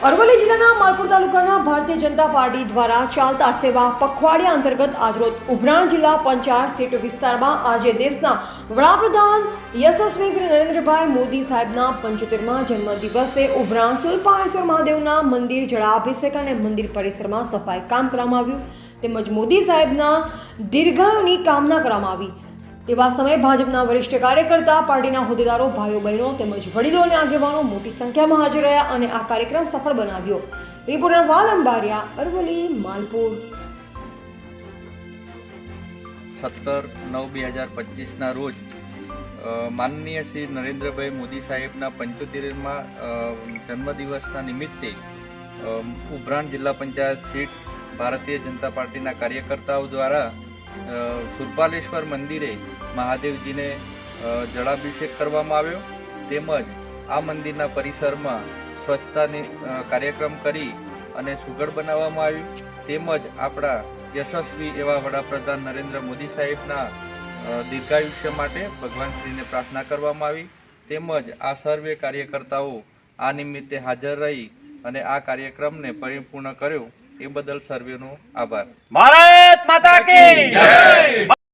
અરવલ્લી જિલ્લાના માલપુર તાલુકાના ભારતીય જનતા પાર્ટી દ્વારા ચાલતા સેવા પખવાડિયા અંતર્ગત આજરોજ ઉભરાણ જિલ્લા પંચાયત સીટ વિસ્તારમાં આજે દેશના વડાપ્રધાન યશસ્વી શ્રી નરેન્દ્રભાઈ મોદી સાહેબના 75મા જન્મદિવસે ઉભરાણ સુલપાણેશ્વર મહાદેવના મંદિર જળાભિષેક અને મંદિર પરિસરમાં સફાઈ કામ કરવામાં આવ્યું તેમજ મોદી સાહેબના દીર્ઘાયુની કામના કરવામાં આવી। તેવા સમયે ભાજપના વરિષ્ઠ કાર્યકર્તા પાર્ટીના હોદ્દેદારો ભાઈઓ બહેનો તેમજ વડીલો અને આગેવાનો મોટી સંખ્યામાં હાજર રહ્યા અને આ કાર્યક્રમ સફળ બનાવ્યો। રિપોર્ટર વાલમ બારિયા, અરવલ્લી, માલપુર। 17/9/2025 રોજ માનનીય શ્રી નરેન્દ્રભાઈ મોદી સાહેબના 75મા જન્મદિવસના નિમિત્તે ઉભરાણ જિલ્લા પંચાયત સીટ ભારતીય જનતા પાર્ટીના કાર્યકર્તાઓ દ્વારા સુરપાલેશ્વર મંદિરે મહાદેવજીને જળાભિષેક કરવામાં આવ્યો તેમજ આ મંદિરના પરિસરમાં સ્વચ્છતાની કાર્યક્રમ કરી અને સુઘડ બનાવવામાં આવ્યું તેમજ આપણા યશસ્વી એવા વડાપ્રધાન નરેન્દ્ર મોદી સાહેબના દીર્ઘાયુષ્ય માટે ભગવાન શ્રીને પ્રાર્થના કરવામાં આવી તેમજ આ સર્વે કાર્યકર્તાઓ આ નિમિત્તે હાજર રહી અને આ કાર્યક્રમને પરિપૂર્ણ કર્યો એ બદલ સર્વેનો આભાર। ભારત માતા કી જય।